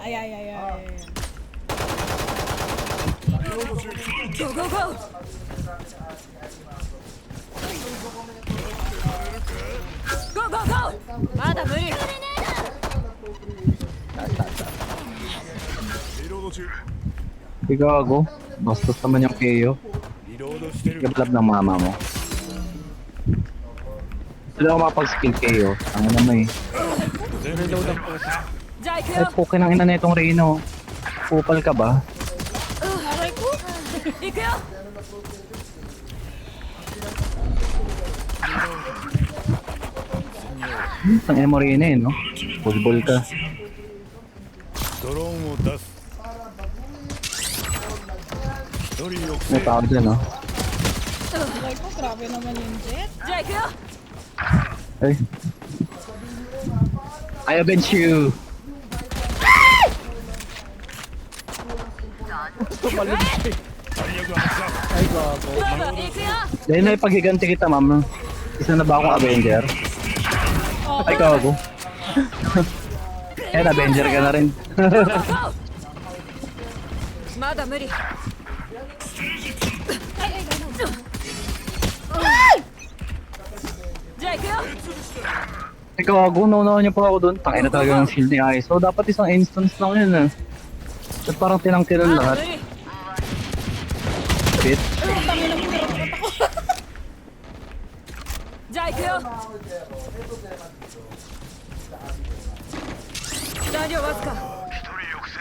Ay, ay, ay, ay. Go, go, go! Go, go, go! Mada muri! Ikaw ako. Bastos naman yung KO. Gablab ng mama mo. Wala ako makapag-skill KO. Ang naman eh. Reload lang po kasi. Jaikyo! Ay, pukin ang ina na itong Reno. Kupal ka ba? Aray ko. Ikuyo! Ang emo Reno eh, no? Fullball ka. ドローンを出す一人抑 May 制 tao dyan, no? Aray ko, grabe naman yung jet. Jaikyo! Ay. I avenge you! Tumalun siya. 最悪発射 Ay, gago. Ikuyo! Dahil na ipaghiganti kita, ma'am. Isa na ba akong Avenger? Oo. Ay, kawago. Eh, Avenger ka na rin. Go, go, go! Mada muri! Jaikyo! Ay, kawago. Naunawan niyo pa ako doon. Tangin na talaga ng shield ni ISO. Dapat isang instance lang yun, ah. At parang tinangkilan Mada lahat. muri! Bitch. Tangin ang pinarapat ako. Jaikyo! Danyo wasuka! 一人抑制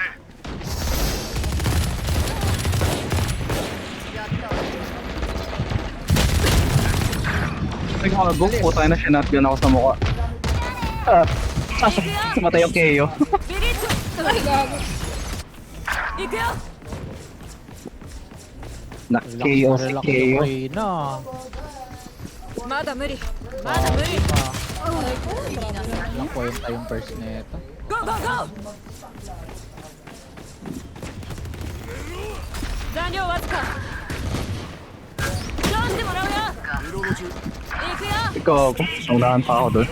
Ay, kawago. Puta na siya. Shotgun ako sa mukha. Sumatay yung KO. Biritsu! Ay, gago. Ikuyo! Nak-KO si Relax KO. yung Reyna. Mada muri! Mada muri! Aray ko, grabe naman. Walang kwenta yung first neta. Go, go, go! Danyo wasuka! Chance mo raw ya! リロード中 Ikuyo! Ikaw ako. Naunahan pa ako doon.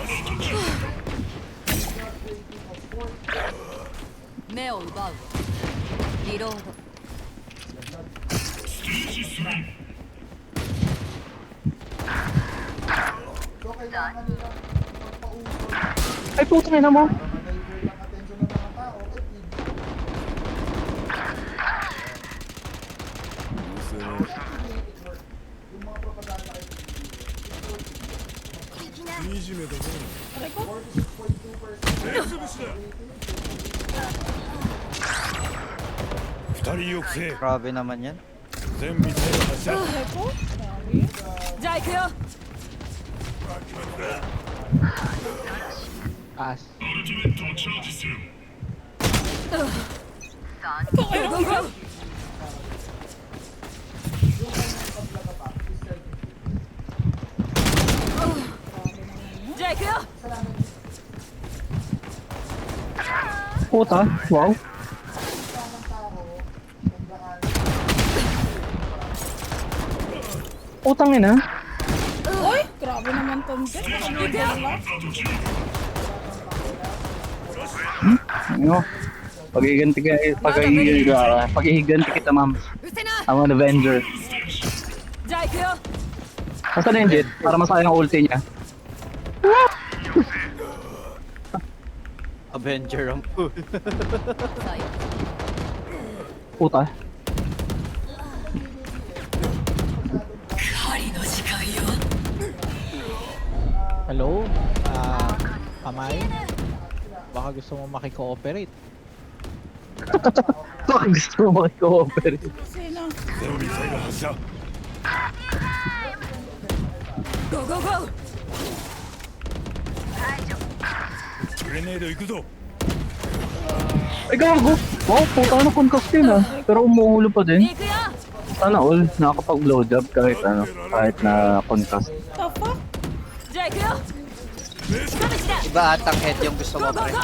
目を奪うリロード Ay, putang ina mo.いいじめだね Aray ko. 目つぶしだ二人抑制 Grabe naman yan. 全ミサイル発射 Aray ko. Grabe. じゃあ行くよ As. Go, go, go! じゃあ行くよ Puta. Wow. Putang ina. Uy, grabe naman tong jet. Nakabigyan lang. Ano? Paghihiganti kita, ma'am. うせな I'm an Avenger. じゃあ行くよ Nasaan na yung jet? Para masayang ang ulti niya. Avenger ang pool. Puta. Hello? Kamay? Baka gusto mo makikooperate. Bakit gusto mo makikooperate? Kasi na. 全ミサイル発射 Go, go, go! グレネード行くぞ Ay, gago! Wow, puta na concussed yun ah. Pero umuulo pa din. 行くよ Sana all, nakakapag-blowjob kahit ano, kahit na concussed. The fuck? じゃあ行くよ近道だ Iba atang head yung gusto Go, mo, go, pre. go!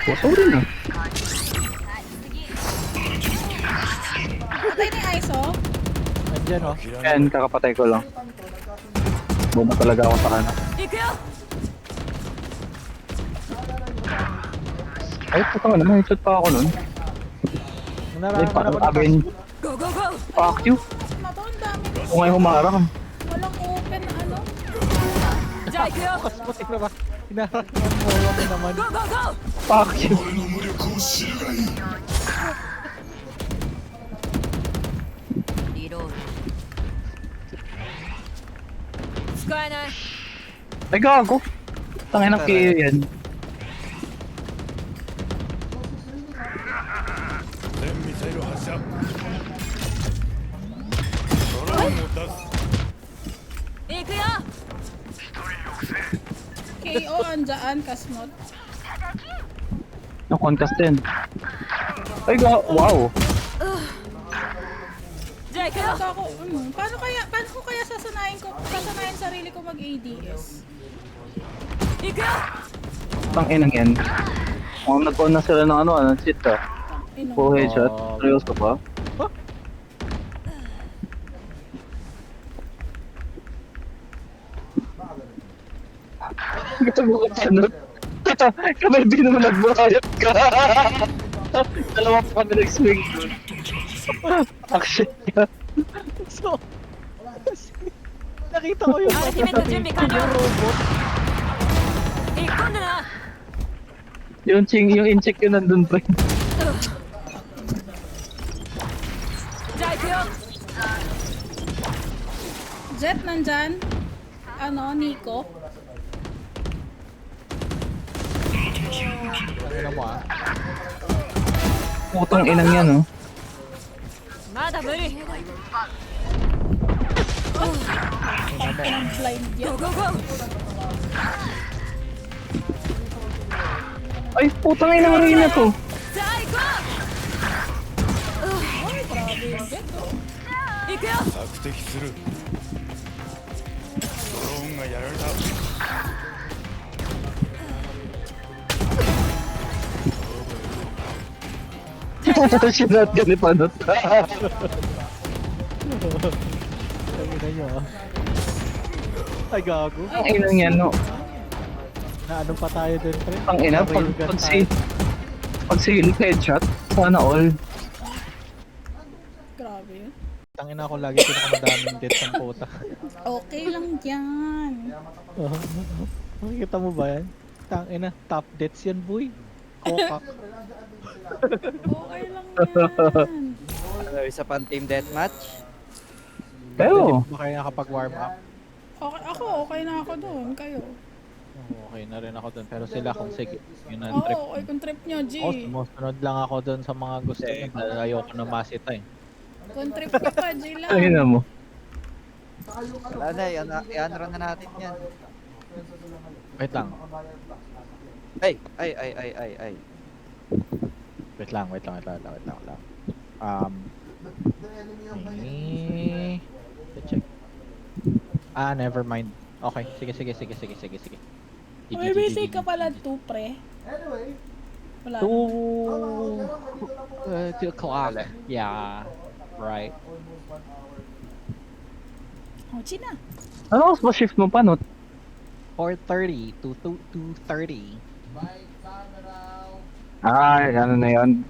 Puto rin ah. Patay ni ISO? Andyan oh. Yan, kakapatay ko lang. Buma talaga ako sa kana. 行くよ Ay, puto na, headshot pa ako nun. Ay, Nararamdaman parang ko na abin. Go, go, go! Fuck you. Na to, ang dami. Kung ngayon humarang. Walang open na ano. じゃあ行くよ Mas putik na ba? Hinarangan mo ako naman. Go, go, go! Fuck you. リロード使えない Ay, gago. Tangin ng KO yan. 全ミサイル発射ドローンを出す行くよ KO andyan, Kasmot. Yung contest din. Ay, wow. じゃあ行くよ Baka ako, paano ko kaya sasanayin sarili ko mag-ADS? 行くよ Tangin ng yan. Kung nag-on na sila ng ano, cheat ka. Ino. Full headshot. Seryoso ka pa? Gago ka sunod. Kamay di naman nagbayad ka. Dalawa pa kami nag-swing doon. Action ka. So, nakita ko yung アルティメット準備完了 robot. 引っ込んでな Yung in-check yun nandun pa. じゃあ行くよ Jet nandyan. Ano, Nico. Ano mo ah? Putong inang yan, oh. まだ無理 Ang blind yan. Go, go, go! Ay, putang inang rin na to. さあ行こ Ay, grabe yung Jet, oh. う行くよ索敵するドローンがやられた Sinat ka ni Panot. Sabi na nyo ah. Ay gago. Ang inang yan, no. Na ano pa tayo dun pre? Ang ina, Railgun tayo. pag silip headshot, sana all. Grabe yun. Tangina ako lagi pinakamadaming death ng puta. Okay lang yan. Makikita mo ba yan? Tangina, top deaths yan boy. Kokak. Okay lang yan. Ano, isa pang team deathmatch? Pero, Hindi ba kayo nakapag-warm up? Okay na ako doon. Kayo. Okay na rin ako dun. Pero sila kung sige, yun ang Oo, trip. okay kung trip nyo, G. Sumusunod lang ako dun sa mga gusto ko. Dahil ayoko na masita eh. Kung trip ka pa, G lang. ay na mo. Wala na, i-unrun na natin yan. Wait lang. Ay. Wait lang. Let's check. Ah, never mind. Okay, sige. May busy ka pala 2, pre. Wala. 2 o'clock. Yeah. Right. Oh, G na. Ano mas shift mo, Panot? 4:30 to 2:30. Ah, ano na yun?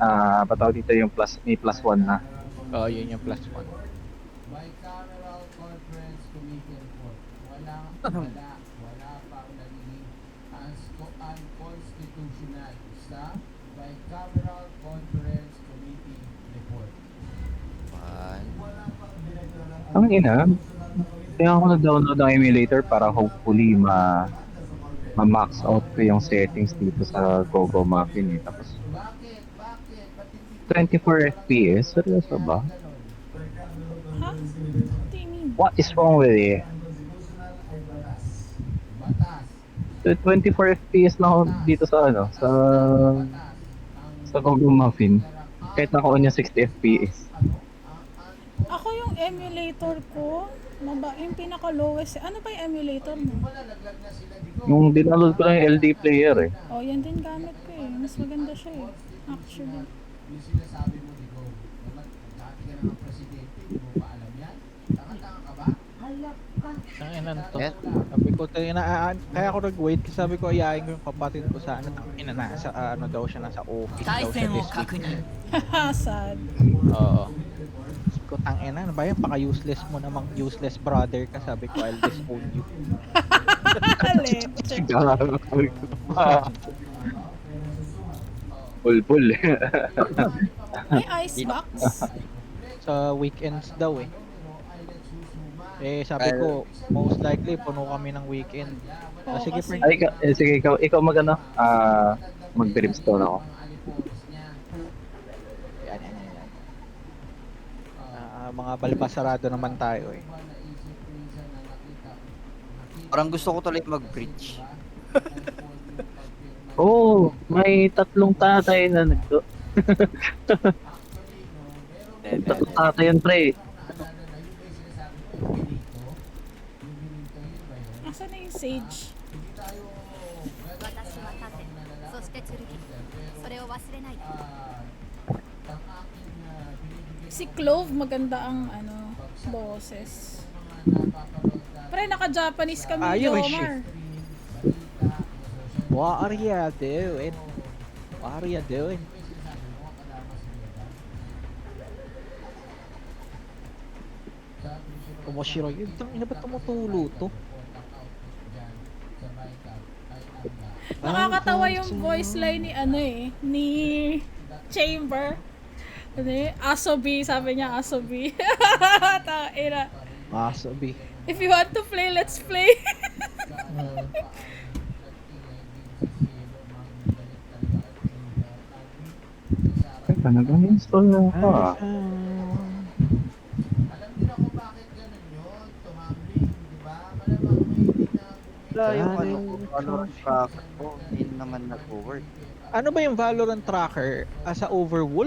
Pataw dito yung may +1 na. Oh, yun yung +1. Bicameral Conference Committee report. Wala pang naging unconstitutional sa Bicameral Conference Committee report. Ang ina, kaya ako nag-download ng emulator para hopefully ma-max out ko yung settings dito sa Gogo Muffin eh. Tapos Bakit? Ba't hindi 24 FPS? Seryoso ba? Ha? Tingin. What is wrong with it? batas? 24 FPS na ako dito sa ano, sa Gogo Muffin. Kahit naka-on yung 60 FPS. Ako yung emulator ko, yung pinaka-lowest. Ano ba yung emulator mo? Yung dinaload ko lang yung LD player eh. Oh, yan din gamit ko eh. Mas maganda siya eh. Actually. Yung sinasabi mo, Digo, naman, dati ka naman presidente, hindi mo pa alam yan? Tanga-tanga ka ba? Ang inan to. Yan. Sabi ko, kaya ako nag-wait kasi sabi ko ayayin ko yung kapatid ko sa nasa ano daw siya, nasa office daw 対 siya 戦を this week. 確認 Sad. Oo. Sabi ko, tangina, ano ba yan? Paka-useless mo namang useless brother ka. Sabi ko, I'll disown you. Leche. Bulbul. May icebox. Sa weekends daw eh. Eh, sabi ko, most likely, puno kami ng weekend. Oo, Sige, kasi- friend. Ay, sige, ikaw magano? Mag-brimstone ako. Yan. Mga balbasarado naman tayo eh. Parang gusto ko tuloy mag-bridge. Oo, may 3 tatay na nagdo. Tatlong tatay yan, pre. Asan na yung sage? 私は盾そして剣それを忘れないで Si Clove, maganda ang ano, boses. Pre, naka-Japanese kami ni Irish Omar. What are you doing? What are you doing? Kumoshiro yun. Ina ba tumutulo to? Nakakatawa yung voice line ni ano eh, ni Chamber. Ano eh, Asobi, sabi niya Asobi. Taina. Sabi. If you want to play, let's play. Ay, nag-install na ako ah. Wala yung ano ko, Valorant tracker ko, hindi naman nag-work. Ano ba yung Valorant tracker? Sa Overwolf?